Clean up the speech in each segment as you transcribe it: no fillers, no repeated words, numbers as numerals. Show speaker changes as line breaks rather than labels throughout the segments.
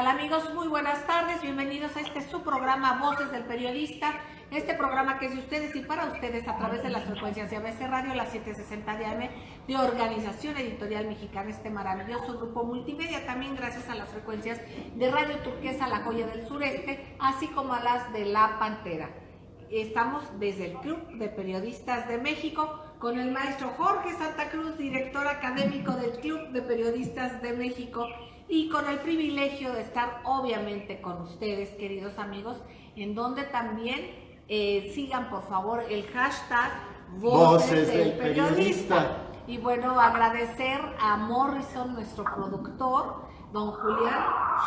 tal amigos? Muy buenas tardes, bienvenidos a este su programa Voces del Periodista, este programa que es de ustedes y para ustedes a través de las frecuencias de ABC Radio, las 760 de AM, de Organización Editorial Mexicana, este maravilloso grupo multimedia, también gracias a las frecuencias de Radio Turquesa, La Joya del Sureste, así como a las de La Pantera. Estamos desde el Club de Periodistas de México con el maestro Jorge Santa Cruz, director académico del Club de Periodistas de México, y con el privilegio de estar obviamente con ustedes, queridos amigos, en donde también sigan por favor el hashtag Voces del Periodista. Y bueno, agradecer a Morrison, nuestro productor, don Julián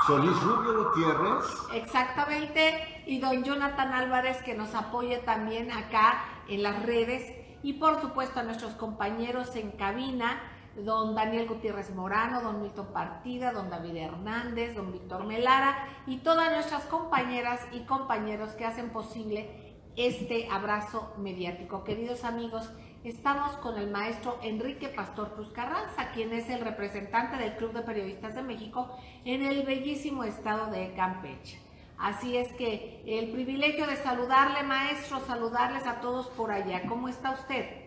Solís Rubio Gutiérrez.
Exactamente, y don Jonathan Álvarez, que nos apoya también acá en las redes, y por supuesto a nuestros compañeros en cabina, don Daniel Gutiérrez Morano, don Milton Partida, don David Hernández, don Víctor Melara, y todas nuestras compañeras y compañeros que hacen posible este abrazo mediático. Queridos amigos, estamos con el maestro Enrique Pastor Cruz Carranza, quien es el representante del Club de Periodistas de México en el bellísimo estado de Campeche. Así es que el privilegio de saludarle, maestro, saludarles a todos por allá. ¿Cómo está usted?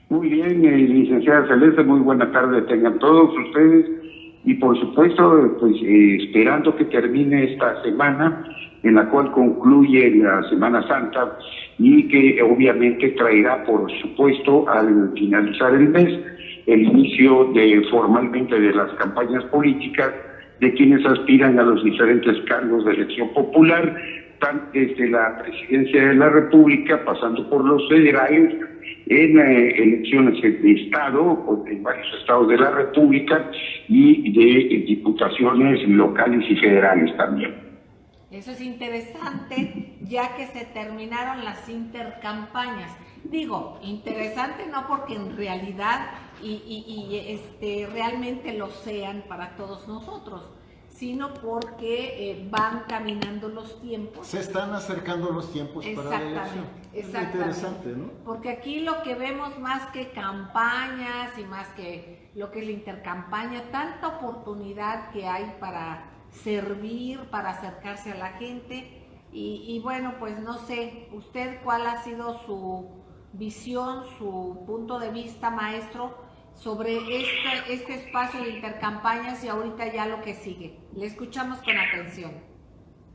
Muy bien, licenciada Celeste, muy buena tarde tengan todos ustedes y por supuesto, pues esperando que termine esta semana en la cual concluye la Semana Santa y que obviamente traerá, por supuesto, al finalizar el mes, el inicio formalmente de las campañas políticas de quienes aspiran a los diferentes cargos de elección popular, tanto desde la presidencia de la República, pasando por los federales, en elecciones de Estado, en varios estados de la República, y de diputaciones locales y federales también.
Eso es interesante, ya que se terminaron las intercampañas. Digo, interesante no porque en realidad realmente lo sean para todos nosotros, sino porque van caminando los tiempos.
Se están acercando los tiempos para la elección. Es interesante, ¿no?
Porque aquí lo que vemos más que campañas y más que lo que es la intercampaña, tanta oportunidad que hay para servir, para acercarse a la gente. Y bueno, pues no sé, usted cuál ha sido su visión, su punto de vista, maestro, sobre este espacio de intercampañas y ahorita ya lo que sigue. Le escuchamos con atención.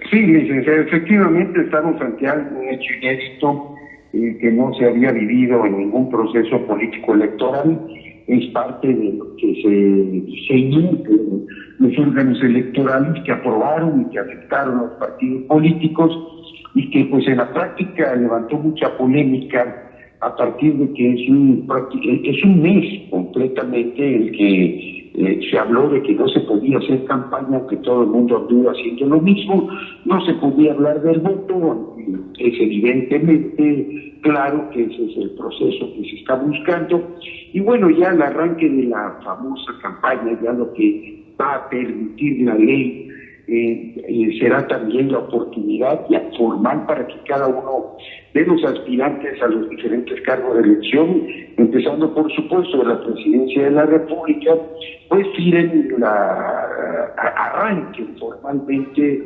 Sí, licenciada, efectivamente estamos ante algo, un hecho inédito que no se había vivido en ningún proceso político electoral. Es parte de lo que se diseñó los órganos electorales que aprobaron y que aceptaron los partidos políticos y que pues en la práctica levantó mucha polémica a partir de que es un mes completamente el que se habló de que no se podía hacer campaña, que todo el mundo anduvo haciendo lo mismo, no se podía hablar del voto. Es evidentemente claro que ese es el proceso que se está buscando, y bueno, ya el arranque de la famosa campaña, ya lo que va a permitir la ley, será también la oportunidad ya formal para que cada uno de los aspirantes a los diferentes cargos de elección, empezando por supuesto de la presidencia de la República, pues arranquen formalmente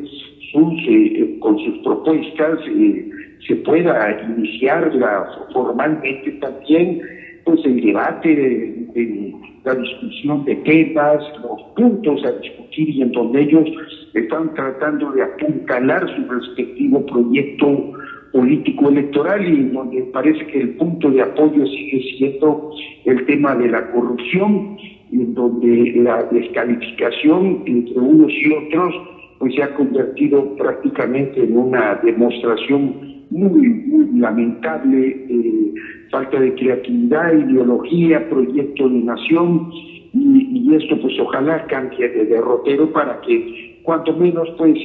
con sus propuestas, se pueda iniciar formalmente también pues el debate, la discusión de temas, los puntos a discutir, y en donde ellos están tratando de apuntalar su respectivo proyecto político electoral, y en donde parece que el punto de apoyo sigue siendo el tema de la corrupción, y en donde la descalificación entre unos y otros pues se ha convertido prácticamente en una demostración muy lamentable, falta de creatividad, ideología, proyecto de nación, y esto pues ojalá cambie de derrotero para que cuanto menos pues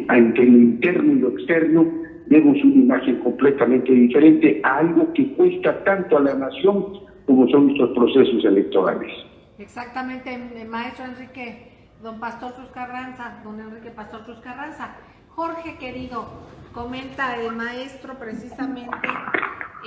ante lo interno y lo externo demos una imagen completamente diferente a algo que cuesta tanto a la nación como son estos procesos electorales.
Exactamente, maestro Enrique, don Pastor Cruz Carranza, don Enrique Pastor Cruz Carranza. Jorge, querido, comenta el maestro precisamente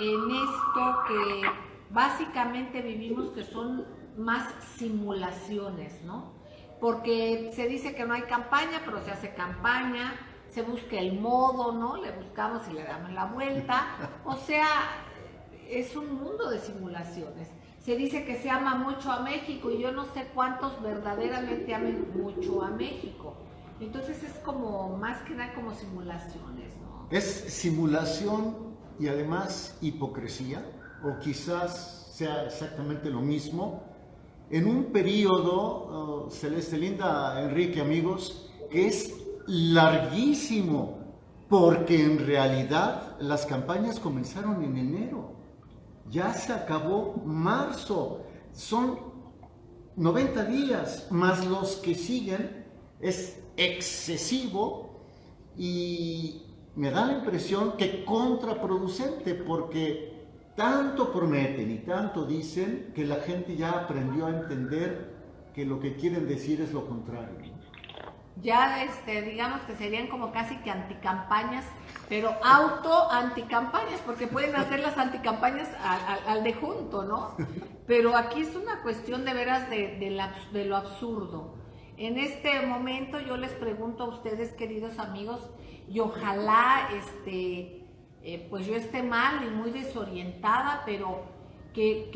en esto que básicamente vivimos, que son más simulaciones, ¿no? porque se dice que no hay campaña, pero se hace campaña, se busca el modo, ¿no? Le buscamos y le damos la vuelta, o sea, es un mundo de simulaciones. Se dice que se ama mucho a México y yo no sé cuántos verdaderamente amen mucho a México. Entonces es como, más que nada como simulaciones, ¿no?
Es simulación y además hipocresía, o quizás sea exactamente lo mismo, en un periodo, Celeste, Linda, Enrique, amigos, que es larguísimo, porque en realidad las campañas comenzaron en enero, ya se acabó marzo, son 90 días, más los que siguen, es excesivo y me da la impresión que contraproducente, porque tanto prometen y tanto dicen que la gente ya aprendió a entender que lo que quieren decir es lo contrario.
Ya digamos que serían como casi que anticampañas, pero auto-anticampañas, porque pueden hacer las anticampañas al de junto, ¿no? Pero aquí es una cuestión de veras de lo absurdo. En este momento yo les pregunto a ustedes, queridos amigos, y ojalá pues yo esté mal y muy desorientada, pero que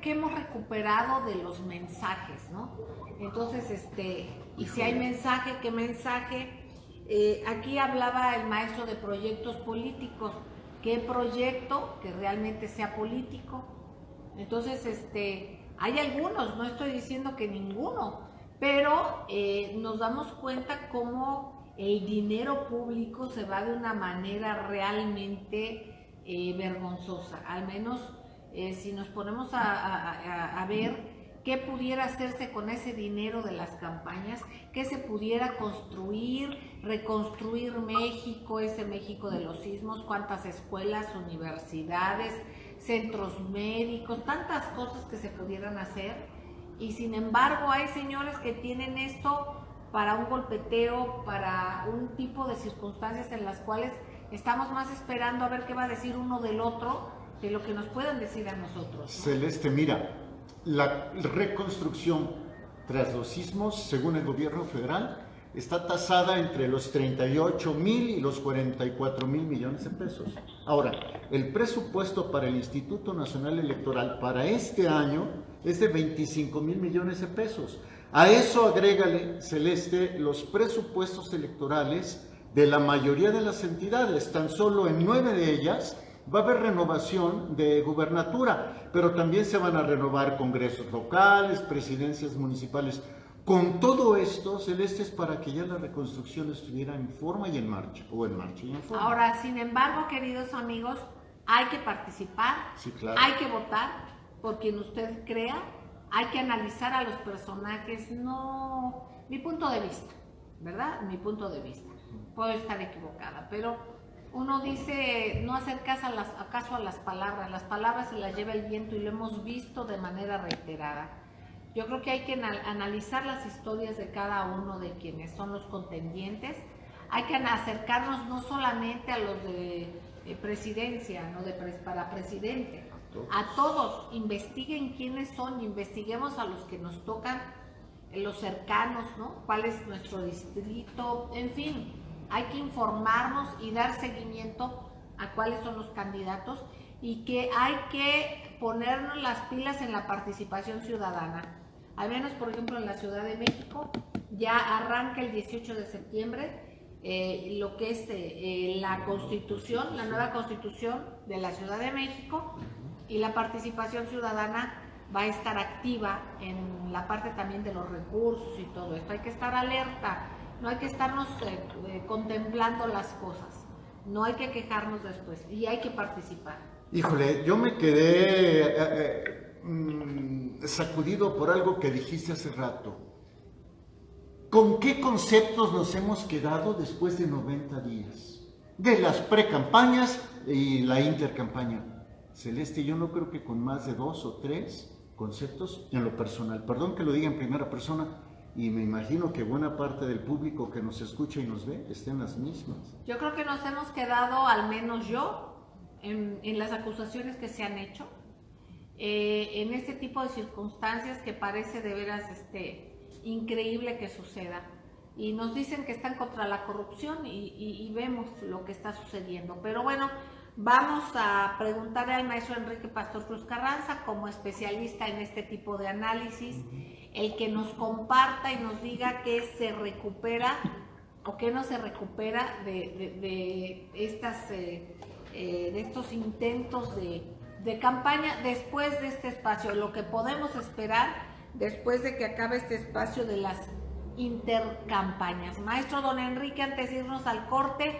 hemos recuperado de los mensajes, ¿no? Entonces, y si hay mensaje, ¿qué mensaje? Aquí hablaba el maestro de proyectos políticos. ¿Qué proyecto que realmente sea político? Entonces, hay algunos, no estoy diciendo que ninguno, pero nos damos cuenta cómo el dinero público se va de una manera realmente vergonzosa. Al menos si nos ponemos a ver qué pudiera hacerse con ese dinero de las campañas, qué se pudiera construir, reconstruir México, ese México de los sismos, cuántas escuelas, universidades, centros médicos, tantas cosas que se pudieran hacer. Y sin embargo hay señores que tienen esto para un golpeteo, para un tipo de circunstancias en las cuales estamos más esperando a ver qué va a decir uno del otro de lo que nos puedan decir a nosotros, ¿no?
Celeste, mira, la reconstrucción tras los sismos, según el gobierno federal, está tasada entre los 38,000 y los 44,000 millones de pesos. Ahora, el presupuesto para el Instituto Nacional Electoral para este año es de 25,000 millones de pesos. A eso agrégale, Celeste, los presupuestos electorales de la mayoría de las entidades. Tan solo en 9 de ellas va a haber renovación de gubernatura, pero también se van a renovar congresos locales, presidencias municipales. Con todo esto, Celeste, es para que ya la reconstrucción estuviera en forma y en marcha, o en marcha y en forma.
Ahora, sin embargo, queridos amigos, hay que participar,
sí, claro,
hay que votar por quien usted crea, hay que analizar a los personajes, no, mi punto de vista, ¿verdad? Mi punto de vista. Puedo estar equivocada, pero uno dice no hacer caso a las palabras se las lleva el viento y lo hemos visto de manera reiterada. Yo creo que hay que analizar las historias de cada uno de quienes son los contendientes, hay que acercarnos no solamente a los de presidencia, no para presidente, a todos, investiguen quiénes son, investiguemos a los que nos tocan, los cercanos, ¿no? ¿Cuál es nuestro distrito? En fin, hay que informarnos y dar seguimiento a cuáles son los candidatos y que hay que ponernos las pilas en la participación ciudadana. Al menos, por ejemplo, en la Ciudad de México ya arranca el 18 de septiembre lo que es la Constitución, la nueva Constitución de la Ciudad de México, y la participación ciudadana va a estar activa en la parte también de los recursos y todo esto. Hay que estar alerta, no hay que estarnos contemplando las cosas, no hay que quejarnos después y hay que participar.
Híjole, yo me quedé sacudido por algo que dijiste hace rato. ¿Con qué conceptos nos hemos quedado después de 90 días? De las precampañas y la intercampaña. Celeste, yo no creo que con más de 2 o 3 conceptos en lo personal. Perdón que lo diga en primera persona, y me imagino que buena parte del público que nos escucha y nos ve estén las mismas.
Yo creo que nos hemos quedado, al menos yo, en las acusaciones que se han hecho, en este tipo de circunstancias que parece de veras increíble que suceda. Y nos dicen que están contra la corrupción y vemos lo que está sucediendo. Pero bueno, vamos a preguntarle al maestro Enrique Pastor Cruz Carranza, como especialista en este tipo de análisis, el que nos comparta y nos diga qué se recupera o qué no se recupera de estos intentos de campaña después de este espacio, lo que podemos esperar después de que acabe este espacio de las intercampañas. Maestro don Enrique, antes de irnos al corte,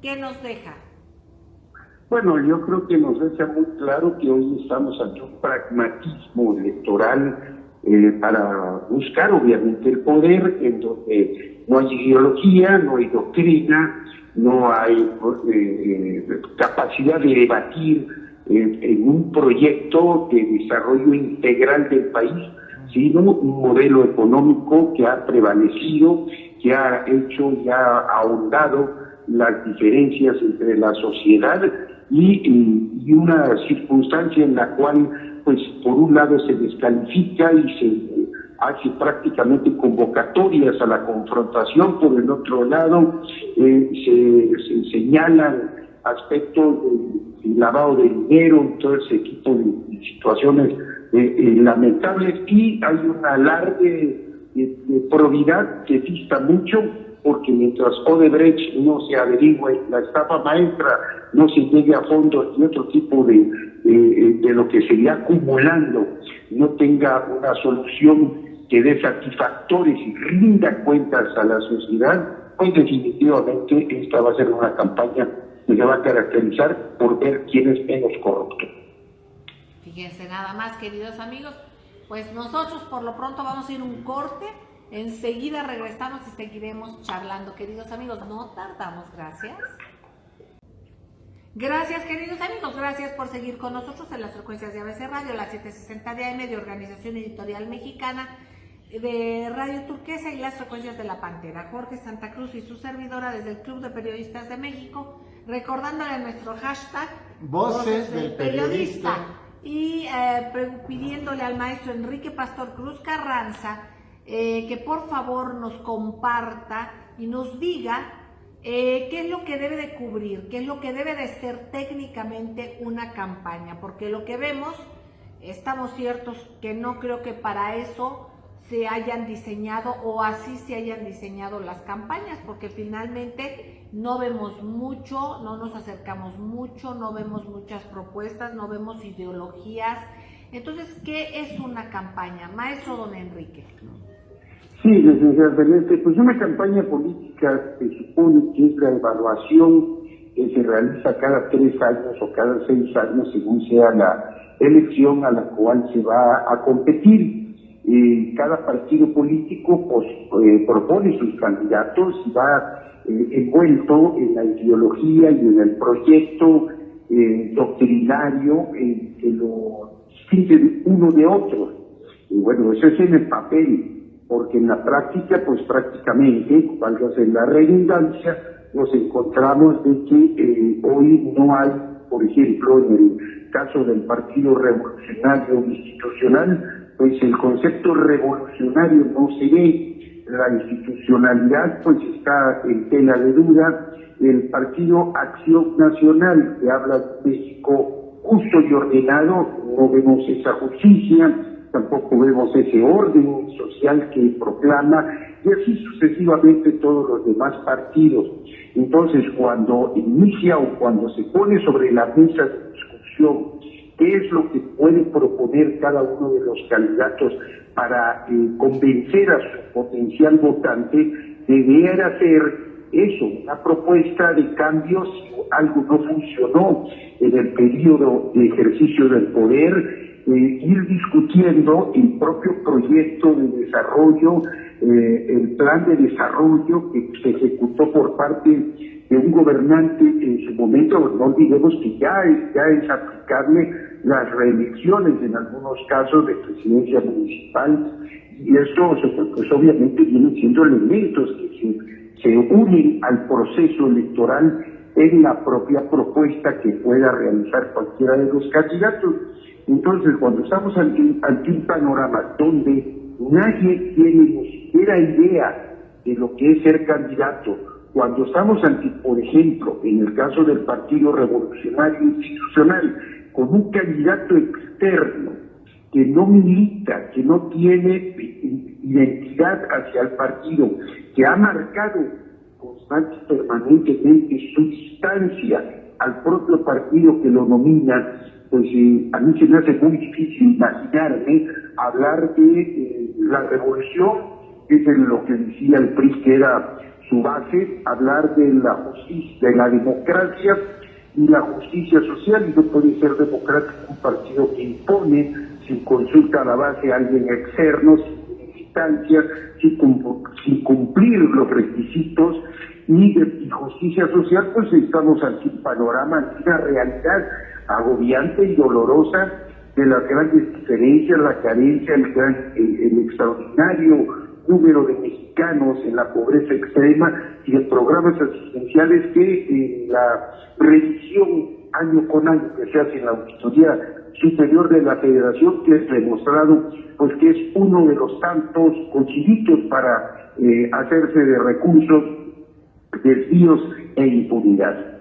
¿qué nos deja?
Bueno, yo creo que nos deja muy claro que hoy estamos ante un pragmatismo electoral para buscar obviamente el poder, en donde no hay ideología, no hay doctrina, no hay capacidad de debatir en un proyecto de desarrollo integral del país, sino un modelo económico que ha prevalecido, que ha hecho y ha ahondado las diferencias entre la sociedad y una circunstancia en la cual, pues, por un lado se descalifica y se hace prácticamente convocatorias a la confrontación, por el otro lado se señalan aspectos de lavado de dinero, todo ese tipo de situaciones lamentables, y hay un alarde de probidad que dista mucho, porque mientras Odebrecht no se averigüe, la estafa maestra no se llegue a fondo y otro tipo de lo que se irá acumulando no tenga una solución que dé satisfactores y rinda cuentas a la sociedad, pues definitivamente esta va a ser una campaña que se va a caracterizar por ver quién es menos corrupto.
Fíjense nada más, queridos amigos, pues nosotros por lo pronto vamos a ir un corte, enseguida regresamos y seguiremos charlando, queridos amigos, no tardamos. Gracias. Gracias, queridos amigos, gracias por seguir con nosotros en las frecuencias de ABC Radio, la 760 de AM de Organización Editorial Mexicana, de Radio Turquesa y las frecuencias de La Pantera. Jorge Santa Cruz y su servidora desde el Club de Periodistas de México, recordándole nuestro hashtag
Voces del Periodista.
Y pidiéndole al maestro Enrique Pastor Cruz Carranza que por favor nos comparta y nos diga qué es lo que debe de cubrir, qué es lo que debe de ser técnicamente una campaña, porque lo que vemos, estamos ciertos que no creo que para eso se hayan diseñado o así se hayan diseñado las campañas, porque finalmente no vemos mucho, no nos acercamos mucho, no vemos muchas propuestas, no vemos ideologías. Entonces, ¿qué es una campaña? Maestro don Enrique.
Sí, desgraciadamente, pues una campaña política se supone que es la evaluación que se realiza cada 3 años o cada 6 años, según sea la elección a la cual se va a competir. Cada partido político pues, propone sus candidatos y va envuelto en la ideología y en el proyecto doctrinario que lo distingue uno de otro. Y bueno, eso es en el papel, porque en la práctica, pues prácticamente, válgase la redundancia, nos encontramos de que hoy no hay, por ejemplo, en el caso del Partido Revolucionario Institucional, pues el concepto revolucionario no se ve, la institucionalidad pues está en tela de duda. El Partido Acción Nacional, que habla de México justo y ordenado, no vemos esa justicia, tampoco vemos ese orden social que proclama, y así sucesivamente todos los demás partidos. Entonces, cuando inicia o cuando se pone sobre la mesa de discusión qué es lo que puede proponer cada uno de los candidatos para convencer a su potencial votante, debiera ser eso, una propuesta de cambios si algo no funcionó en el periodo de ejercicio del poder, ir discutiendo el propio proyecto de desarrollo, el plan de desarrollo que se ejecutó por parte de un gobernante en su momento. No olvidemos que ya es aplicable las reelecciones en algunos casos de presidencia municipal, y esto pues obviamente vienen siendo elementos que se unen al proceso electoral en la propia propuesta que pueda realizar cualquiera de los candidatos. Entonces, cuando estamos ante un panorama donde nadie tiene ligera idea de lo que es ser candidato, cuando estamos ante, por ejemplo, en el caso del Partido Revolucionario Institucional, con un candidato externo que no milita, que no tiene identidad hacia el partido, que ha marcado constante y permanentemente su distancia al propio partido que lo nomina, pues a mí se me hace muy difícil imaginarme hablar de la revolución, que es lo que decía el PRI que era su base, hablar de la justicia, de la democracia y la justicia social, y no puede ser democrático un partido que impone sin consulta a la base a alguien externo, sin instancia, sin cumplir los requisitos, y de justicia social, pues estamos ante un panorama, ante una realidad agobiante y dolorosa de las grandes diferencias, la carencia, el extraordinario número de mexicanos en la pobreza extrema y de programas asistenciales que la revisión año con año que se hace en la Auditoría Superior de la Federación, que es demostrado pues que es uno de los tantos cochinitos para hacerse de recursos, desvíos e impunidad.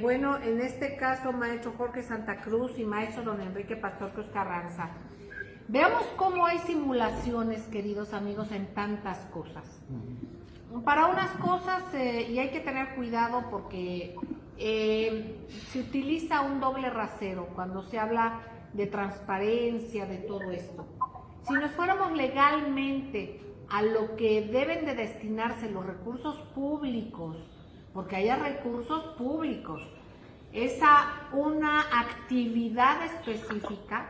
Bueno, en este caso, maestro Jorge Santa Cruz y maestro don Enrique Pastor Cruz Carranza, veamos cómo hay simulaciones, queridos amigos, en tantas cosas. Para unas cosas, y hay que tener cuidado porque se utiliza un doble rasero cuando se habla de transparencia, de todo esto. Si nos fuéramos legalmente a lo que deben de destinarse los recursos públicos, porque haya recursos públicos, es a una actividad específica.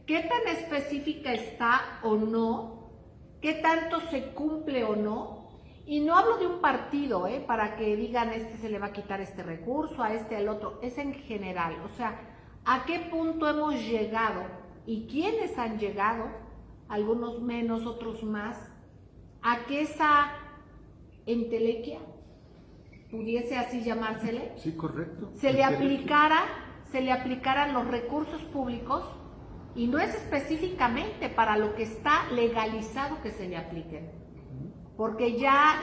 ¿Qué tan específica está o no? ¿Qué tanto se cumple o no? Y no hablo de un partido, para que digan este se le va a quitar este recurso, a este al otro, es en general. O sea, ¿a qué punto hemos llegado? ¿Y quiénes han llegado? Algunos menos, otros más. A que esa entelequia, pudiese así llamársele,
Sí, correcto.
se le aplicaran los recursos públicos, y no es específicamente para lo que está legalizado que se le apliquen, porque ya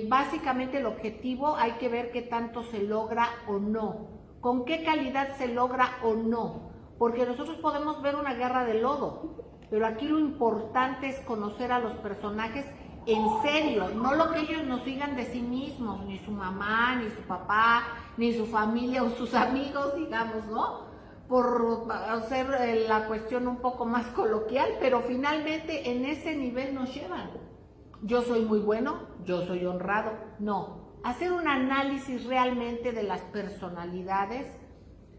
básicamente el objetivo hay que ver qué tanto se logra o no, con qué calidad se logra o no, porque nosotros podemos ver una guerra de lodo, pero aquí lo importante es conocer a los personajes en serio, no lo que ellos nos digan de sí mismos, ni su mamá, ni su papá, ni su familia o sus amigos, digamos, ¿no? Por hacer la cuestión un poco más coloquial, pero finalmente en ese nivel nos llevan. Yo soy muy bueno, yo soy honrado, no. Hacer un análisis realmente de las personalidades,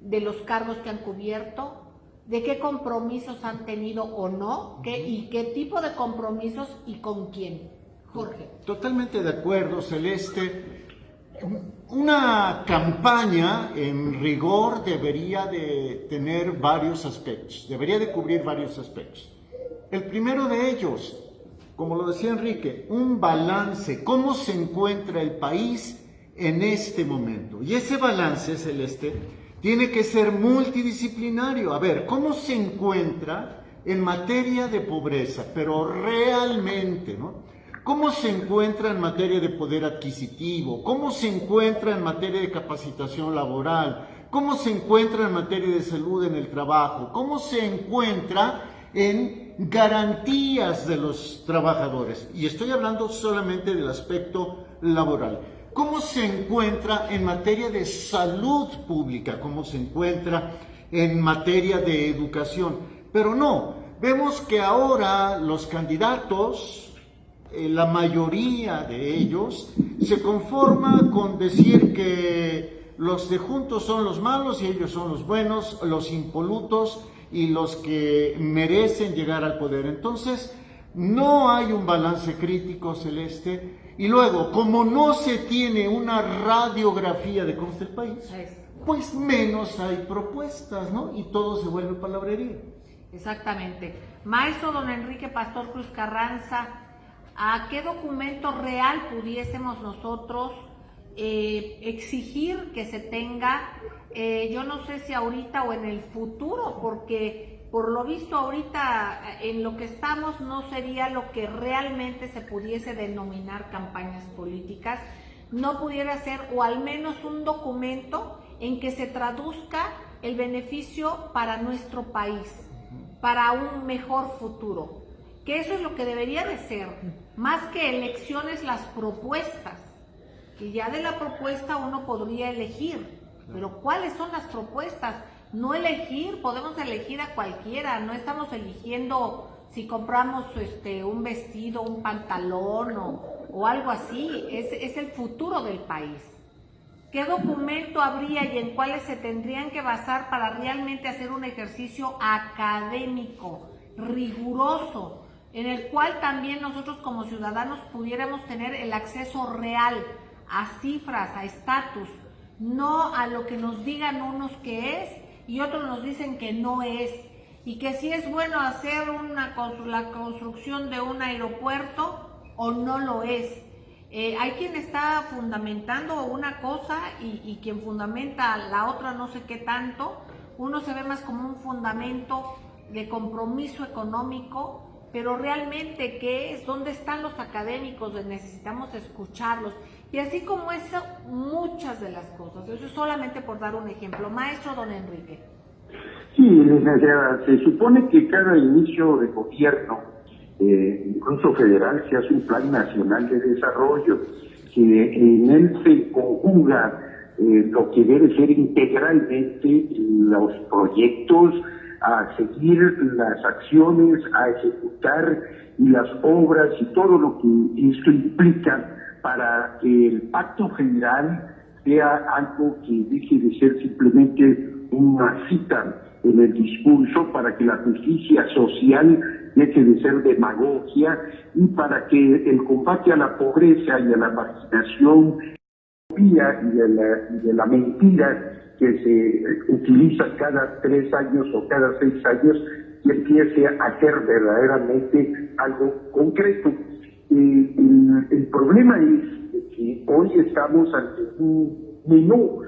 de los cargos que han cubierto, de qué compromisos han tenido o no, y qué tipo de compromisos y con quién. Jorge.
Totalmente de acuerdo, Celeste. Una campaña en rigor debería de tener varios aspectos, debería de cubrir varios aspectos. El primero de ellos, como lo decía Enrique, un balance, cómo se encuentra el país en este momento. Y ese balance, Celeste, tiene que ser multidisciplinario. A ver, ¿cómo se encuentra en materia de pobreza? Pero realmente, ¿no? ¿Cómo se encuentra en materia de poder adquisitivo? ¿Cómo se encuentra en materia de capacitación laboral? ¿Cómo se encuentra en materia de salud en el trabajo? ¿Cómo se encuentra en garantías de los trabajadores? Y estoy hablando solamente del aspecto laboral. ¿Cómo se encuentra en materia de salud pública? ¿Cómo se encuentra en materia de educación? Pero no, vemos que ahora los candidatos, la mayoría de ellos, se conforma con decir que los de juntos son los malos y ellos son los buenos, los impolutos y los que merecen llegar al poder. Entonces, no hay un balance crítico, Celeste. Y luego, como no se tiene una radiografía de cómo está el país, pues menos hay propuestas, ¿no? Y todo se vuelve palabrería.
Exactamente. Maestro don Enrique Pastor Cruz Carranza, ¿a qué documento real pudiésemos nosotros exigir que se tenga? Yo no sé si ahorita o en el futuro, porque por lo visto ahorita en lo que estamos no sería lo que realmente se pudiese denominar campañas políticas, no pudiera ser, o al menos un documento en que se traduzca el beneficio para nuestro país, para un mejor futuro, que eso es lo que debería de ser, más que elecciones, las propuestas, y ya de la propuesta uno podría elegir, pero ¿cuáles son las propuestas? No elegir, podemos elegir a cualquiera, no estamos eligiendo si compramos un vestido, un pantalón o algo así, es el futuro del país. ¿Qué documento habría y en cuáles se tendrían que basar para realmente hacer un ejercicio académico, riguroso, en el cual también nosotros como ciudadanos pudiéramos tener el acceso real a cifras, a estatus, no a lo que nos digan unos que es y otros nos dicen que no es, y que si es bueno hacer la construcción de un aeropuerto o no lo es. Hay quien está fundamentando una cosa y quien fundamenta la otra no sé qué tanto. Uno se ve más como un fundamento de compromiso económico, pero realmente ¿qué es? ¿Dónde están los académicos? Necesitamos escucharlos. Y así como eso, muchas de las cosas. Eso es solamente por dar un ejemplo. Maestro don Enrique.
Sí, licenciada, se supone que cada inicio de gobierno, incluso federal, se hace un plan nacional de desarrollo, que en él se conjuga lo que debe ser integralmente los proyectos, a seguir las acciones, a ejecutar y las obras y todo lo que esto implica para que el pacto general sea algo que deje de ser simplemente una cita en el discurso, para que la justicia social deje de ser demagogia y para que el combate a la pobreza y a la marginación y de la mentira que se utiliza cada 3 años o cada 6 años y empiece a ser verdaderamente algo concreto. El problema es que hoy estamos ante un menú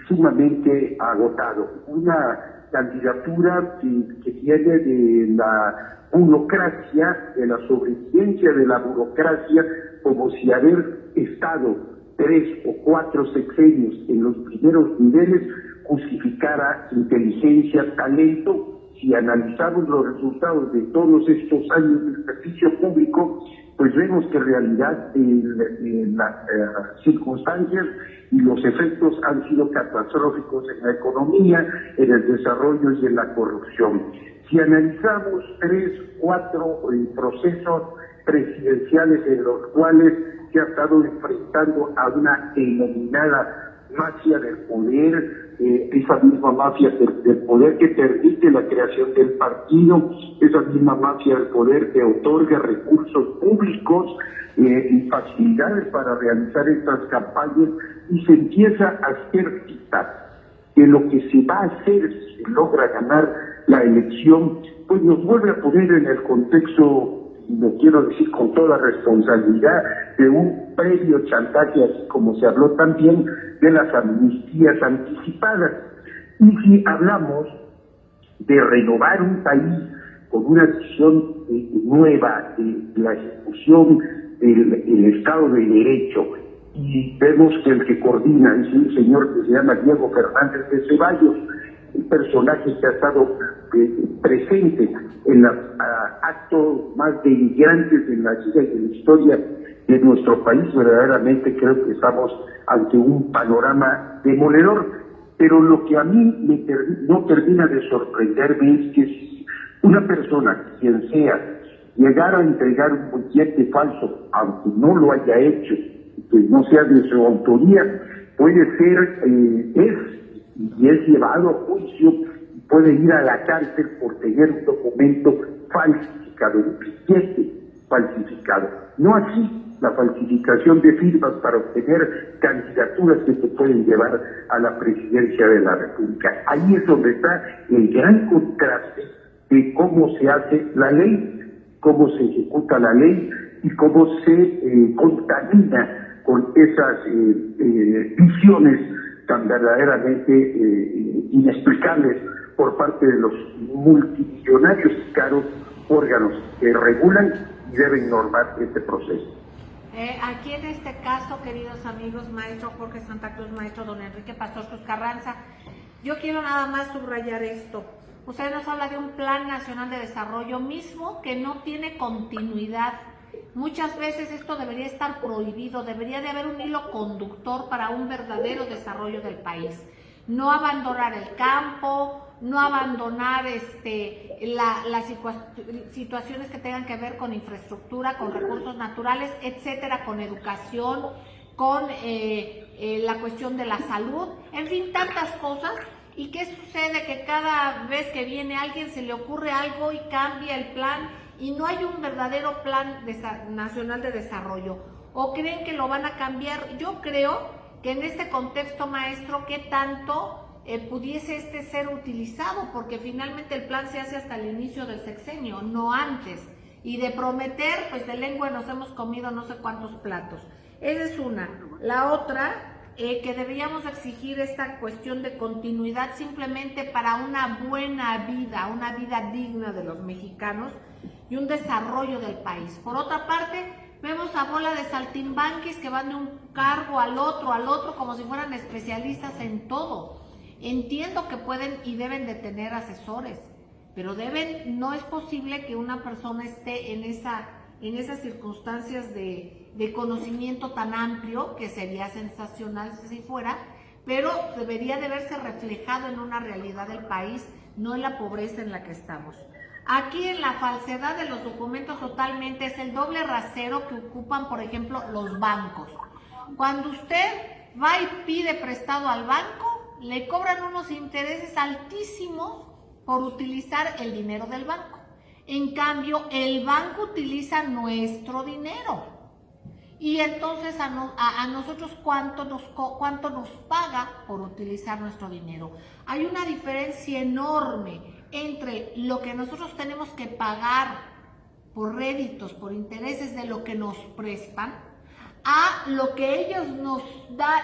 sumamente agotado, una candidatura que viene de la burocracia, de la sobrevivencia de la burocracia, como si haber estado 3 o 4 sexenios en los primeros niveles justificara inteligencia, talento. Si analizamos los resultados de todos estos años de servicio público, pues vemos que en realidad las circunstancias y los efectos han sido catastróficos en la economía, en el desarrollo y en la corrupción. Si analizamos 3, 4 procesos presidenciales en los cuales se ha estado enfrentando a una denominada mafia del poder, esa misma mafia del poder que permite la creación del partido, esa misma mafia del poder que otorga recursos públicos y facilidades para realizar estas campañas, y se empieza a hacer cita que lo que se va a hacer si se logra ganar la elección, pues nos vuelve a poner en el contexto, lo quiero decir con toda responsabilidad, de un previo chantaje, así como se habló también de las amnistías anticipadas. Y si hablamos de renovar un país con una visión nueva de la ejecución del Estado de Derecho, y vemos que el que coordina es un señor que se llama Diego Fernández de Ceballos, un personaje que ha estado presente en los actos más denigrantes de la vida y de la historia de nuestro país. Verdaderamente creo que estamos ante un panorama demoledor, pero lo que a mí no termina de sorprenderme es que si una persona, quien sea, llegara a entregar un billete falso, aunque no lo haya hecho, que no sea de su autoría, puede ser, es llevado a juicio, puede ir a la cárcel por tener un documento falsificado, un billete falsificado. No así la falsificación de firmas para obtener candidaturas que se pueden llevar a la presidencia de la República. Ahí es donde está el gran contraste de cómo se hace la ley, cómo se ejecuta la ley y cómo se contamina con esas visiones tan verdaderamente inexplicables por parte de los multimillonarios y caros órganos que regulan y deben normar este proceso.
Aquí en este caso, queridos amigos, maestro Jorge Santa Cruz, maestro don Enrique Pastor Cruz Carranza, yo quiero nada más subrayar esto. Usted nos habla de un Plan Nacional de Desarrollo mismo que no tiene continuidad. Muchas veces esto debería estar prohibido, debería de haber un hilo conductor para un verdadero desarrollo del país. No abandonar el campo, no abandonar las situaciones que tengan que ver con infraestructura, con recursos naturales, etcétera, con educación, con la cuestión de la salud, en fin, tantas cosas. ¿Y qué sucede? Que cada vez que viene alguien se le ocurre algo y cambia el plan y no hay un verdadero plan nacional de desarrollo. ¿O creen que lo van a cambiar? Yo creo que en este contexto, maestro, ¿qué tanto pudiese ser utilizado? Porque finalmente el plan se hace hasta el inicio del sexenio, no antes. Y de prometer, pues de lengua nos hemos comido no sé cuántos platos. Esa es una. La otra, que deberíamos exigir esta cuestión de continuidad simplemente para una buena vida, una vida digna de los mexicanos y un desarrollo del país. Por otra parte, vemos a bola de saltimbanquis que van de un cargo al otro, como si fueran especialistas en todo. Entiendo que pueden y deben de tener asesores, pero no es posible que una persona esté en esas circunstancias de conocimiento tan amplio, que sería sensacional si fuera, pero debería de verse reflejado en una realidad del país, no en la pobreza en la que estamos. Aquí en la falsedad de los documentos totalmente es el doble rasero que ocupan, por ejemplo, los bancos. Cuando usted va y pide prestado al banco, le cobran unos intereses altísimos por utilizar el dinero del banco. En cambio, el banco utiliza nuestro dinero. Y entonces a nosotros cuánto nos paga por utilizar nuestro dinero. Hay una diferencia enorme entre lo que nosotros tenemos que pagar por réditos, por intereses de lo que nos prestan, a lo que ellos nos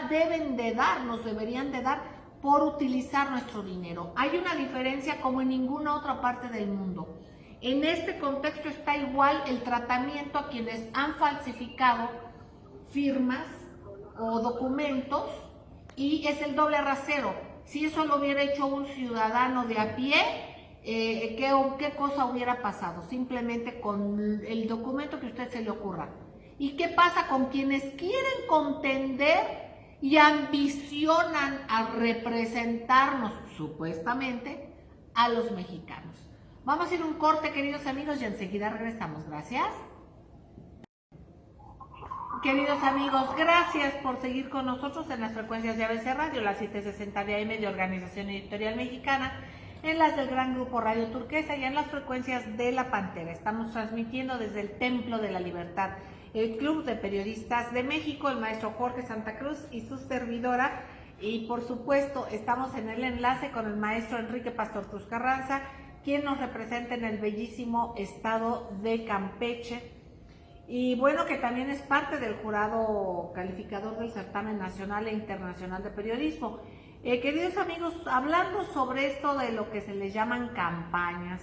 deberían de dar por utilizar nuestro dinero. Hay una diferencia como en ninguna otra parte del mundo. En este contexto está igual el tratamiento a quienes han falsificado firmas o documentos, y es el doble rasero. Si eso lo hubiera hecho un ciudadano de a pie, ¿qué cosa hubiera pasado? Simplemente con el documento que a usted se le ocurra. ¿Y qué pasa con quienes quieren contender y ambicionan a representarnos, supuestamente, a los mexicanos? Vamos a ir a un corte, queridos amigos, y enseguida regresamos. Gracias. Queridos amigos, gracias por seguir con nosotros en las frecuencias de ABC Radio, las 760 de AM de Organización Editorial Mexicana, en las del Gran Grupo Radio Turquesa y en las frecuencias de La Pantera. Estamos transmitiendo desde el Templo de la Libertad, el Club de Periodistas de México, el maestro Jorge Santa Cruz y su servidora. Y por supuesto, estamos en el enlace con el maestro Enrique Pastor Cruz Carranza, quien nos representa en el bellísimo estado de Campeche. Y bueno, que también es parte del jurado calificador del certamen nacional e internacional de periodismo. Queridos amigos, hablando sobre esto de lo que se les llaman campañas,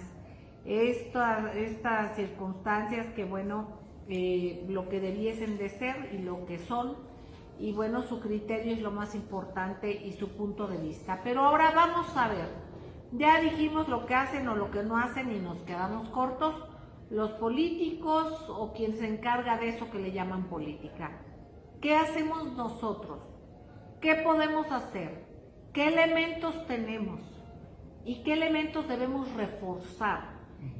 estas circunstancias que bueno, lo que debiesen de ser y lo que son, y bueno, su criterio es lo más importante y su punto de vista. Pero ahora vamos a ver, ya dijimos lo que hacen o lo que no hacen y nos quedamos cortos. Los políticos o quien se encarga de eso que le llaman política. ¿Qué hacemos nosotros? ¿Qué podemos hacer? ¿Qué elementos tenemos? ¿Y qué elementos debemos reforzar?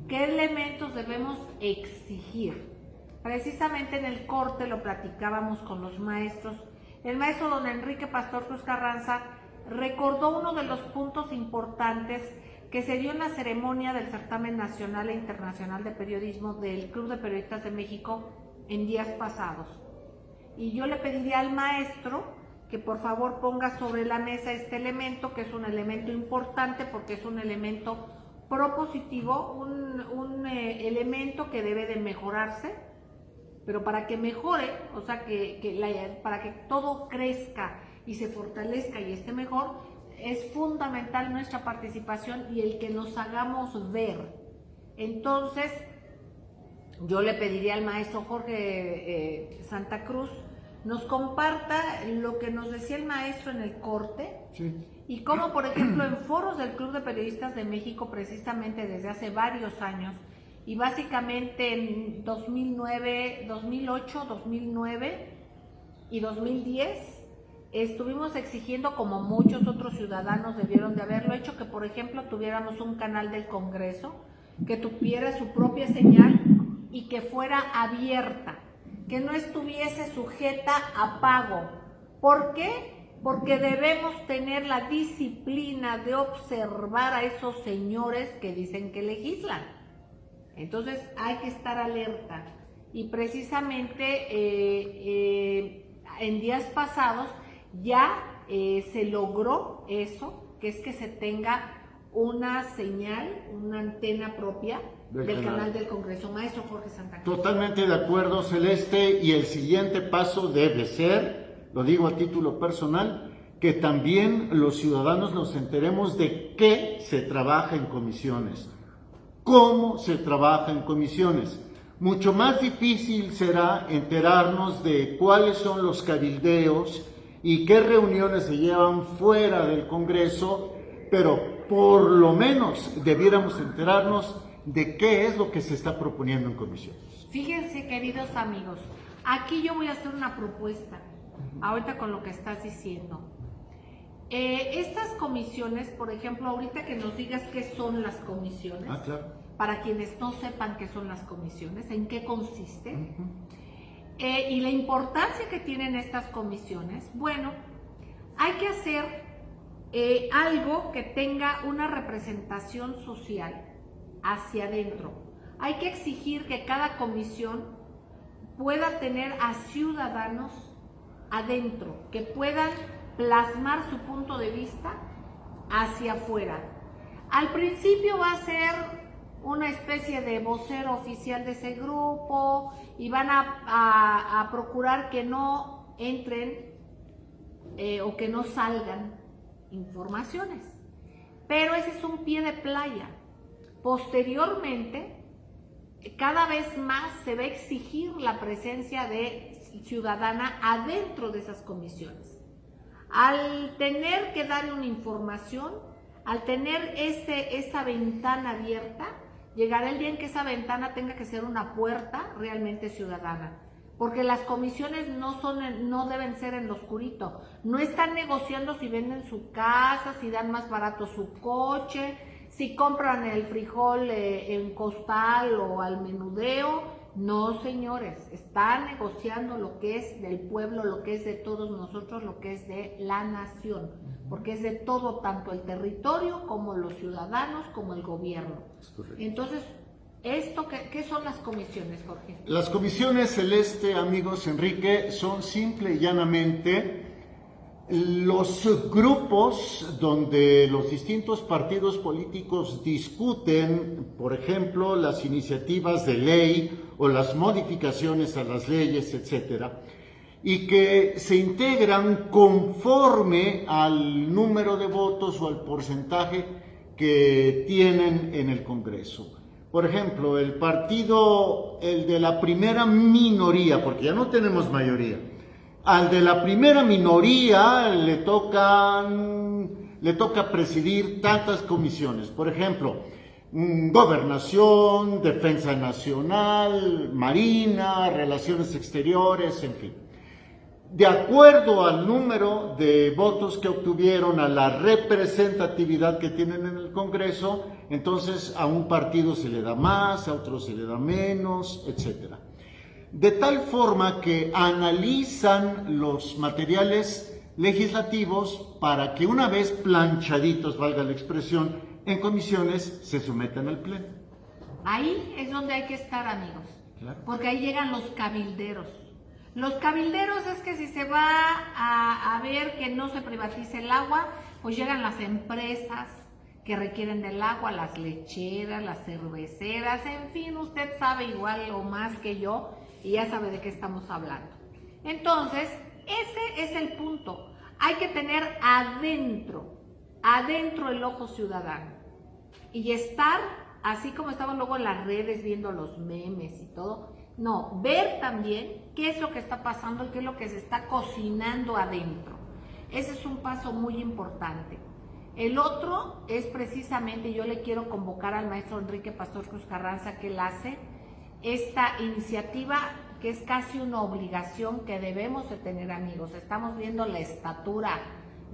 ¿Qué elementos debemos exigir? Precisamente en el corte lo platicábamos con los maestros. El maestro don Enrique Pastor Cruz Carranza recordó uno de los puntos importantes que se dio en la ceremonia del certamen nacional e internacional de periodismo del Club de Periodistas de México en días pasados. Y yo le pediría al maestro que por favor ponga sobre la mesa este elemento, que es un elemento importante porque es un elemento propositivo, un elemento que debe de mejorarse, pero para que mejore, o sea, para que todo crezca y se fortalezca y esté mejor, es fundamental nuestra participación y el que nos hagamos ver. Entonces, yo le pediría al maestro Jorge Santa Cruz nos comparta lo que nos decía el maestro en el corte.
Sí.
Y cómo, por ejemplo, en foros del Club de Periodistas de México, precisamente desde hace varios años, y básicamente en 2009, 2008, 2009 y 2010, estuvimos exigiendo, como muchos otros ciudadanos debieron de haberlo hecho, que por ejemplo tuviéramos un canal del Congreso, que tuviera su propia señal y que fuera abierta, que no estuviese sujeta a pago. ¿Por qué? Porque debemos tener la disciplina de observar a esos señores que dicen que legislan. Entonces hay que estar alerta. Y precisamente en días pasados ya se logró eso, que es que se tenga una señal, una antena propia del canal del Congreso. Maestro Jorge Santa Cruz.
Totalmente de acuerdo, Celeste, y el siguiente paso debe ser, lo digo a título personal, que también los ciudadanos nos enteremos de qué se trabaja en comisiones, cómo se trabaja en comisiones. Mucho más difícil será enterarnos de cuáles son los cabildeos y qué reuniones se llevan fuera del Congreso, pero por lo menos debiéramos enterarnos de qué es lo que se está proponiendo en comisiones.
Fíjense, queridos amigos, aquí yo voy a hacer una propuesta, ahorita con lo que estás diciendo. Estas comisiones, por ejemplo, ahorita que nos digas qué son las comisiones,
Claro.
para quienes no sepan qué son las comisiones, en qué consiste, y la importancia que tienen estas comisiones. Bueno, hay que hacer algo que tenga una representación social hacia adentro. Hay que exigir que cada comisión pueda tener a ciudadanos adentro, que puedan plasmar su punto de vista hacia afuera. Al principio va a ser una especie de vocero oficial de ese grupo y van a procurar que no entren o que no salgan informaciones. Pero ese es un pie de playa. Posteriormente, cada vez más se va a exigir la presencia de ciudadana adentro de esas comisiones. Al tener que dar una información, al tener esa ventana abierta, llegará el día en que esa ventana tenga que ser una puerta realmente ciudadana. Porque las comisiones no deben ser en lo oscurito. No están negociando si venden su casa, si dan más barato su coche, si compran el frijol en costal o al menudeo. No, señores, están negociando lo que es del pueblo, lo que es de todos nosotros, lo que es de la nación, porque es de todo, tanto el territorio como los ciudadanos, como el gobierno. Entonces, ¿qué son las comisiones, Jorge?
Las comisiones, Celeste, amigos, Enrique, son simple y llanamente los grupos donde los distintos partidos políticos discuten, por ejemplo, las iniciativas de ley o las modificaciones a las leyes, etcétera, y que se integran conforme al número de votos o al porcentaje que tienen en el Congreso. Por ejemplo, el de la primera minoría, porque ya no tenemos mayoría, al de la primera minoría le toca presidir tantas comisiones. Por ejemplo, Gobernación, Defensa Nacional, Marina, Relaciones Exteriores, en fin. De acuerdo al número de votos que obtuvieron, a la representatividad que tienen en el Congreso, entonces a un partido se le da más, a otro se le da menos, etcétera. De tal forma que analizan los materiales legislativos para que una vez planchaditos, valga la expresión, en comisiones se sometan al Pleno.
Ahí es donde hay que estar, amigos,
Claro.
porque ahí llegan los cabilderos. Los cabilderos es que si se va a ver que no se privatice el agua, pues llegan las empresas que requieren del agua, las lecheras, las cerveceras, en fin, usted sabe igual o más que yo y ya sabe de qué estamos hablando. Entonces, ese es el punto. Hay que tener adentro adentro el ojo ciudadano y estar así como estamos luego en las redes viendo los memes y todo, no, ver también qué es lo que está pasando y qué es lo que se está cocinando adentro. Ese es un paso muy importante. El otro es precisamente, yo le quiero convocar al maestro Enrique Pastor Cruz Carranza, que él hace esta iniciativa que es casi una obligación que debemos de tener, amigos. Estamos viendo la estatura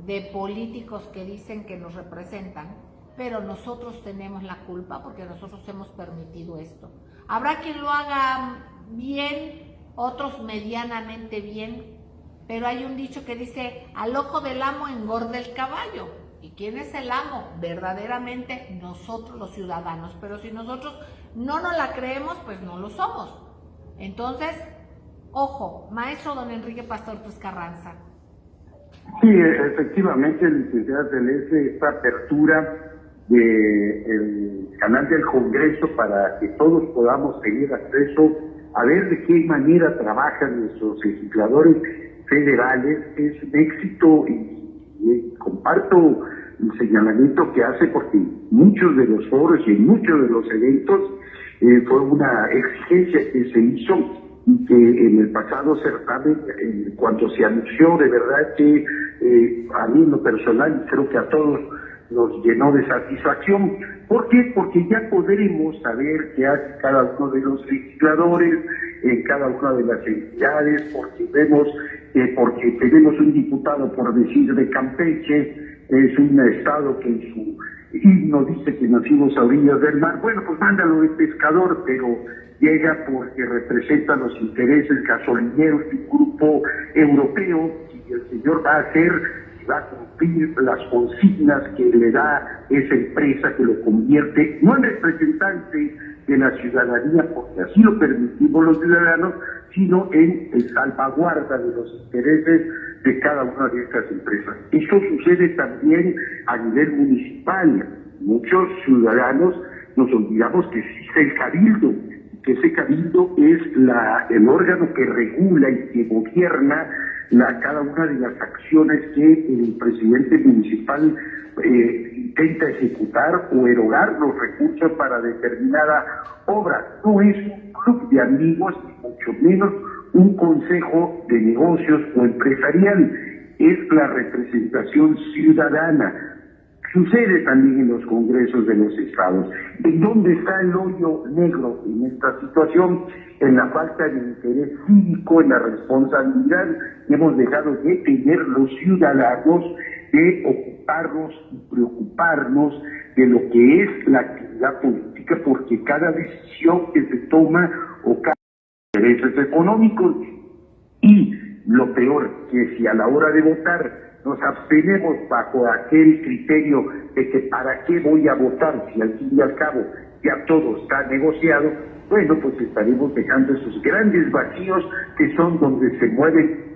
de políticos que dicen que nos representan, pero nosotros tenemos la culpa porque nosotros hemos permitido esto. Habrá quien lo haga bien, otros medianamente bien, pero hay un dicho que dice, al ojo del amo engorda el caballo. ¿Y quién es el amo? Verdaderamente nosotros los ciudadanos, pero si nosotros no nos la creemos, pues no lo somos. Entonces, ojo, maestro don Enrique Pastor Cruz Carranza.
Sí, efectivamente, licenciada Celeste, esta apertura del canal del Congreso para que todos podamos tener acceso a ver de qué manera trabajan nuestros legisladores federales es un éxito y comparto el señalamiento que hace porque muchos de los foros y en muchos de los eventos fue una exigencia que se hizo y que en el pasado certamen, cuando se anunció, de verdad que a mí en lo personal, creo que a todos nos llenó de satisfacción. ¿Por qué? Porque ya podremos saber qué hace cada uno de los legisladores en cada una de las entidades, porque vemos porque tenemos un diputado, por decir, de Campeche, es un estado que en su himno dice que nacimos a orillas del mar. Bueno, pues mándalo de pescador, pero llega porque representa los intereses gasolineros de un grupo europeo y el señor va a hacer, va a cumplir las consignas que le da esa empresa que lo convierte no en representante de la ciudadanía, porque así lo permitimos los ciudadanos, sino en salvaguarda de los intereses de cada una de estas empresas. Esto sucede también a nivel municipal. Muchos ciudadanos nos olvidamos que existe el cabildo, que ese cabildo es el órgano que regula y que gobierna cada una de las acciones que el presidente municipal intenta ejecutar o erogar los recursos para determinada obra. No es un club de amigos, ni mucho menos un consejo de negocios o empresarial, es la representación ciudadana. Sucede también en los congresos de los estados. ¿En dónde está el hoyo negro en esta situación? En la falta de interés cívico, en la responsabilidad que hemos dejado de tener los ciudadanos de ocuparnos y preocuparnos de lo que es la actividad política, porque cada decisión que se toma o cada intereses económicos. Y lo peor, que si a la hora de votar nos abstenemos bajo aquel criterio de que para qué voy a votar si al fin y al cabo ya todo está negociado, bueno, pues estaremos dejando esos grandes vacíos que son donde se mueven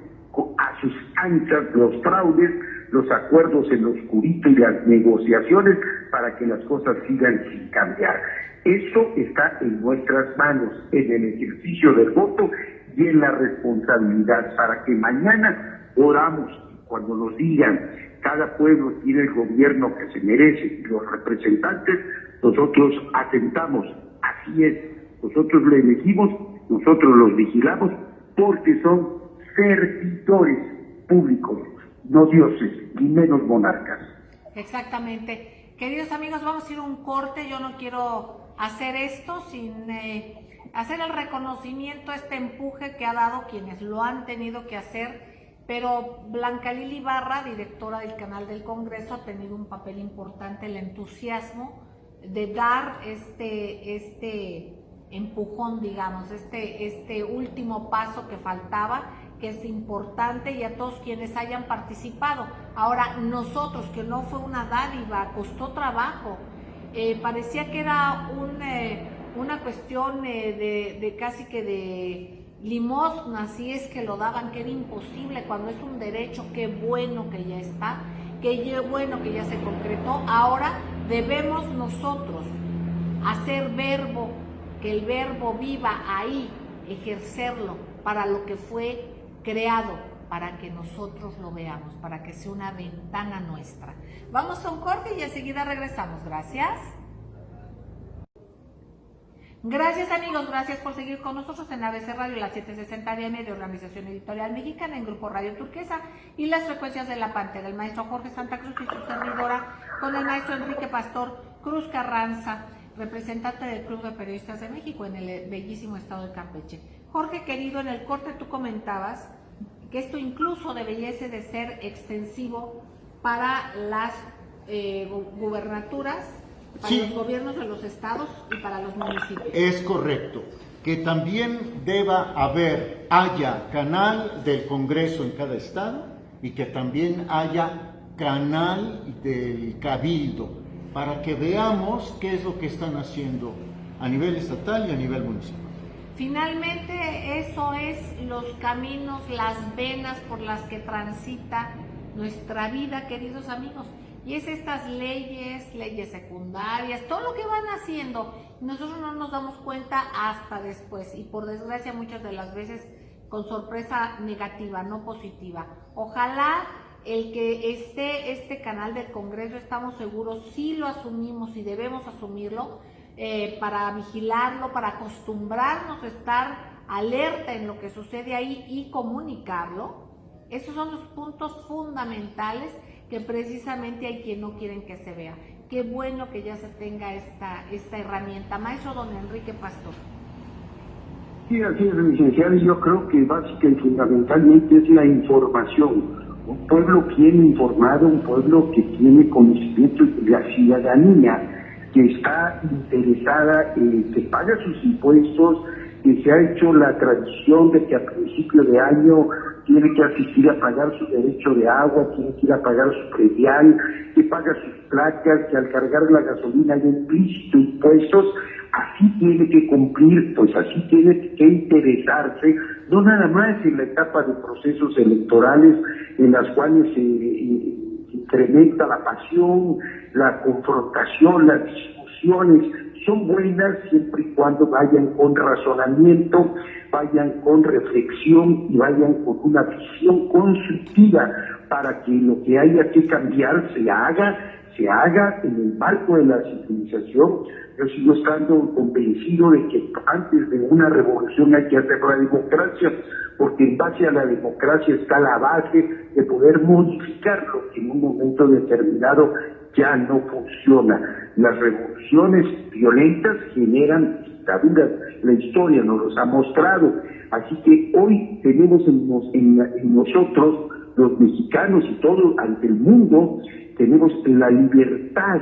a sus anchas los fraudes, los acuerdos en lo oscurito y las negociaciones para que las cosas sigan sin cambiar. Eso está en nuestras manos, en el ejercicio del voto y en la responsabilidad, para que mañana podamos, cuando nos digan cada pueblo tiene el gobierno que se merece y los representantes, nosotros atentamos, así es, nosotros lo elegimos, nosotros los vigilamos, porque son servidores públicos, no dioses, ni menos monarcas.
Exactamente. Queridos amigos, vamos a ir a un corte. Yo no quiero hacer esto sin hacer el reconocimiento, este empuje que ha dado quienes lo han tenido que hacer. Pero Blanca Lili Barra, directora del canal del Congreso, ha tenido un papel importante, el entusiasmo de dar este empujón, digamos, este último paso que faltaba, que es importante, y a todos quienes hayan participado. Ahora, nosotros, que no fue una dádiva, costó trabajo, parecía que era una cuestión de casi que de limosna, si es que lo daban, que era imposible cuando es un derecho. Qué bueno que ya está, qué bueno que ya se concretó. Ahora debemos nosotros hacer verbo, que el verbo viva ahí, ejercerlo para lo que fue creado, para que nosotros lo veamos, para que sea una ventana nuestra. Vamos a un corte y enseguida regresamos. Gracias. Gracias amigos, gracias por seguir con nosotros en ABC Radio, la 760 AM de Organización Editorial Mexicana, en Grupo Radio Turquesa y las frecuencias de la Pantera. El maestro Jorge Santa Cruz y su servidora con el maestro Enrique Pastor Cruz Carranza, representante del Club de Periodistas de México en el bellísimo estado de Campeche. Jorge querido, en el corte tú comentabas que esto incluso debiese de ser extensivo para las gubernaturas, para
Sí,
los gobiernos de los estados y para los municipios.
es correcto. Que también haya canal del Congreso en cada estado y que también haya canal del Cabildo para que veamos qué es lo que están haciendo a nivel estatal y a nivel municipal.
Finalmente, eso es los caminos, las venas por las que transita nuestra vida, queridos amigos. Y es estas leyes secundarias, todo lo que van haciendo, nosotros no nos damos cuenta hasta después, y por desgracia muchas de las veces con sorpresa negativa, no positiva. Ojalá el que esté este canal del Congreso, estamos seguros, sí lo asumimos y debemos asumirlo, para vigilarlo, para acostumbrarnos a estar alerta en lo que sucede ahí y comunicarlo. Esos son los puntos fundamentales que precisamente hay quien no quieren que se vea. Qué bueno que ya se tenga esta herramienta. Maestro don Enrique Pastor.
Sí, así es, licenciado, y yo creo que básica y fundamentalmente es la información. Un pueblo bien informado, un pueblo que tiene conocimiento, la ciudadanía que está interesada, que paga sus impuestos, que se ha hecho la tradición de que a principio de año tiene que asistir a pagar su derecho de agua, tiene que ir a pagar su predial, que paga sus placas, que al cargar la gasolina hay implícito impuestos, así tiene que cumplir, pues así tiene que interesarse, no nada más en la etapa de procesos electorales en las cuales se incrementa la pasión, la confrontación, las discusiones. Son buenas siempre y cuando vayan con razonamiento, vayan con reflexión y vayan con una visión constructiva para que lo que haya que cambiar se haga en el marco de la civilización. Yo sigo estando convencido de que antes de una revolución hay que hacer la democracia, porque en base a la democracia está la base de poder modificar lo que en un momento determinado ya no funciona. Las revoluciones violentas generan dictaduras, la historia nos los ha mostrado, así que hoy tenemos en nosotros, los mexicanos y todo ante el mundo, tenemos la libertad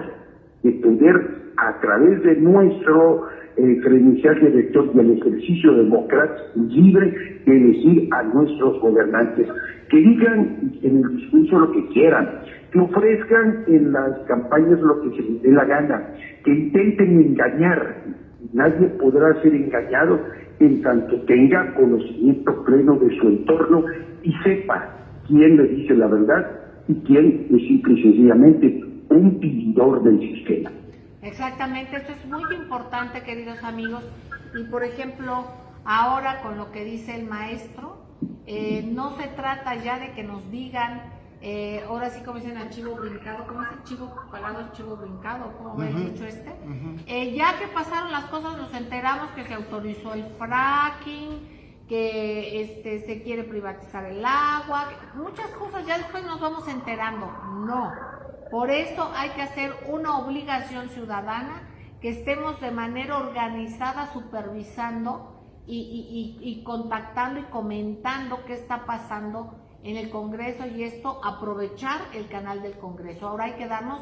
de poder, a través de nuestro credencial de elector y el ejercicio democrático libre, elegir a nuestros gobernantes, que digan en el discurso lo que quieran, que ofrezcan en las campañas lo que se les dé la gana, que intenten engañar. Nadie podrá ser engañado en tanto tenga conocimiento pleno de su entorno y sepa quién le dice la verdad y quién es simple y sencillamente un vividor del sistema.
Exactamente, esto es muy importante, queridos amigos, y por ejemplo, ahora con lo que dice el maestro, no se trata ya de que nos digan, ahora sí como dicen al chivo brincado, ¿cómo es el chivo colado, el chivo brincado? ¿Cómo me han dicho este? Ya que pasaron las cosas nos enteramos que se autorizó el fracking, que se quiere privatizar el agua, muchas cosas, ya después nos vamos enterando. No, por eso hay que hacer una obligación ciudadana, que estemos de manera organizada supervisando y contactando y comentando qué está pasando en el Congreso, y esto aprovechar el canal del Congreso. Ahora hay que darnos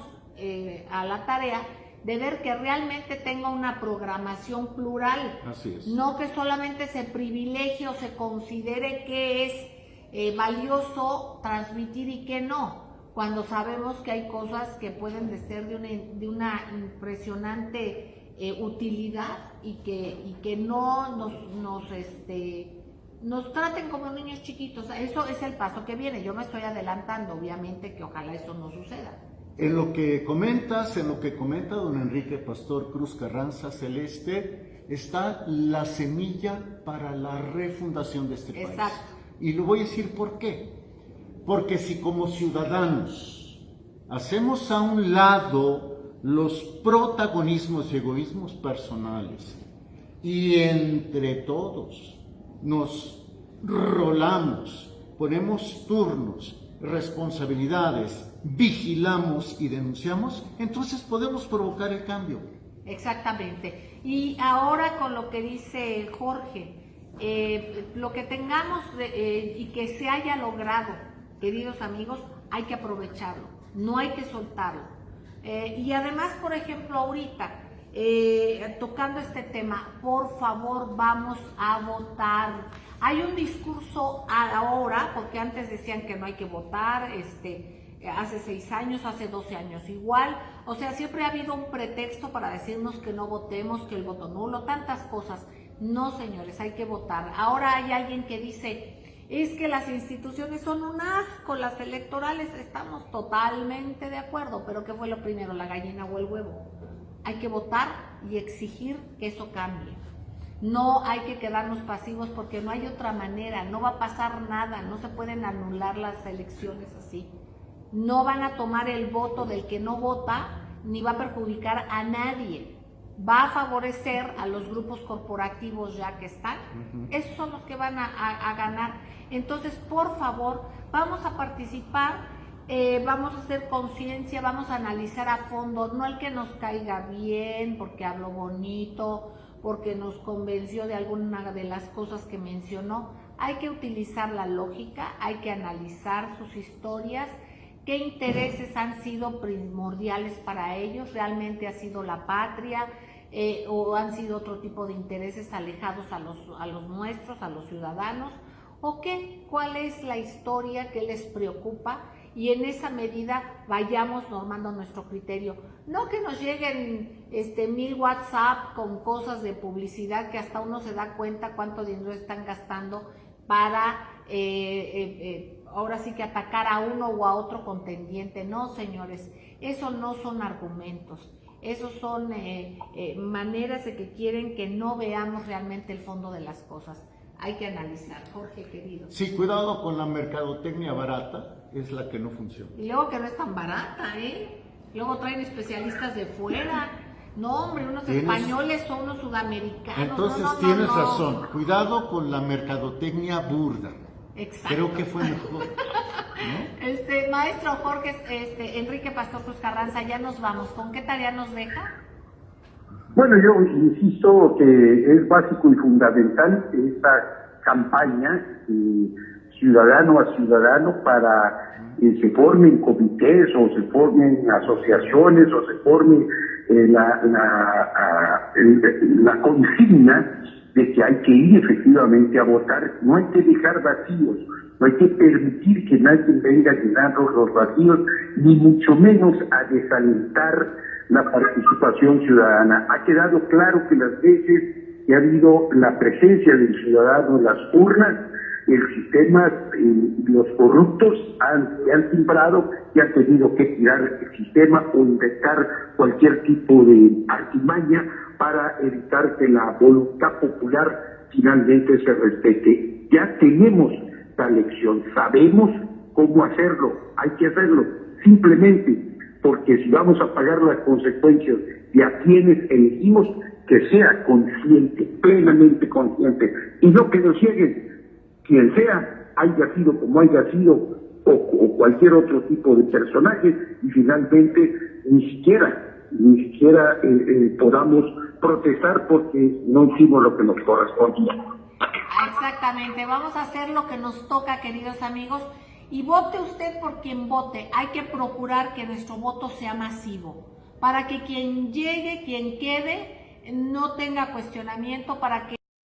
a la tarea de ver que realmente tenga una programación plural.
Así es.
No que solamente se privilegie o se considere que es valioso transmitir y que no, cuando sabemos que hay cosas que pueden ser de una impresionante utilidad y que no nos traten como niños chiquitos. Eso es el paso que viene. Yo me estoy adelantando, obviamente, que ojalá eso no suceda.
En lo que comenta don Enrique Pastor Cruz Carranza Celeste, está la semilla para la refundación de este país.
Exacto.
Y lo voy a decir por qué. Porque si como ciudadanos hacemos a un lado los protagonismos y egoísmos personales y entre todos nos rolamos, ponemos turnos, responsabilidades, vigilamos y denunciamos, entonces podemos provocar el cambio.
Exactamente. Y ahora con lo que dice Jorge, lo que tengamos y que se haya logrado, queridos amigos, hay que aprovecharlo, no hay que soltarlo. Y además, por ejemplo, ahorita, tocando este tema, por favor, vamos a votar. Hay un discurso ahora, porque antes decían que no hay que votar, hace 6 años, hace 12 años igual, o sea, siempre ha habido un pretexto para decirnos que no votemos, que el voto nulo, tantas cosas. No, señores, hay que votar. Ahora hay alguien que dice, es que las instituciones son un asco, las electorales, estamos totalmente de acuerdo, pero ¿qué fue lo primero, la gallina o el huevo? Hay que votar y exigir que eso cambie. No hay que quedarnos pasivos porque no hay otra manera, no va a pasar nada, no se pueden anular las elecciones así. No van a tomar el voto del que no vota, ni va a perjudicar a nadie. Va a favorecer a los grupos corporativos ya que están. Esos son los que van a ganar. Entonces, por favor, vamos a participar, vamos a hacer conciencia, vamos a analizar a fondo, no el que nos caiga bien, porque habló bonito, porque nos convenció de alguna de las cosas que mencionó. Hay que utilizar la lógica, hay que analizar sus historias, qué intereses han sido primordiales para ellos, realmente ha sido la patria o han sido otro tipo de intereses alejados a los nuestros, a los ciudadanos, o qué, cuál es la historia que les preocupa, y en esa medida vayamos normando nuestro criterio. No que nos lleguen 1000 WhatsApp con cosas de publicidad que hasta uno se da cuenta cuánto dinero están gastando para ahora sí que atacar a uno o a otro contendiente. No, señores, eso no son argumentos, esos son maneras de que quieren que no veamos realmente el fondo de las cosas. Hay que analizar, Jorge querido.
Sí, cuidado con la mercadotecnia barata, es la que no funciona.
Y luego que no es tan barata, luego traen especialistas de fuera. No, hombre, unos españoles o unos sudamericanos.
Entonces
no,
tienes razón, cuidado con la mercadotecnia burda.
Exacto.
Creo que fue mejor, ¿no?
Maestro Jorge, Enrique Pastor Cruz Carranza, ya nos vamos. ¿Con qué tarea nos deja?
Bueno, yo insisto que es básico y fundamental esta campaña ciudadano a ciudadano para que se formen comités o se formen asociaciones o se forme la consigna de que hay que ir efectivamente a votar. No hay que dejar vacíos, no hay que permitir que nadie venga a llenar los vacíos, ni mucho menos a desalentar la participación ciudadana. Ha quedado claro que las veces que ha habido la presencia del ciudadano en las urnas, el sistema, los corruptos se han timbrado y han tenido que tirar el sistema o inventar cualquier tipo de artimaña para evitar que la voluntad popular finalmente se respete. Ya tenemos la lección, sabemos cómo hacerlo, hay que hacerlo, simplemente porque si vamos a pagar las consecuencias de a quienes elegimos, que sea consciente, plenamente consciente, y no que nos lleguen quien sea, haya sido como haya sido, o cualquier otro tipo de personaje, y finalmente ni siquiera podamos protestar porque no hicimos lo que nos correspondía.
Exactamente, vamos a hacer lo que nos toca, queridos amigos, y vote usted por quien vote. Hay que procurar que nuestro voto sea masivo, para que quien llegue, quien quede, no tenga cuestionamiento, para que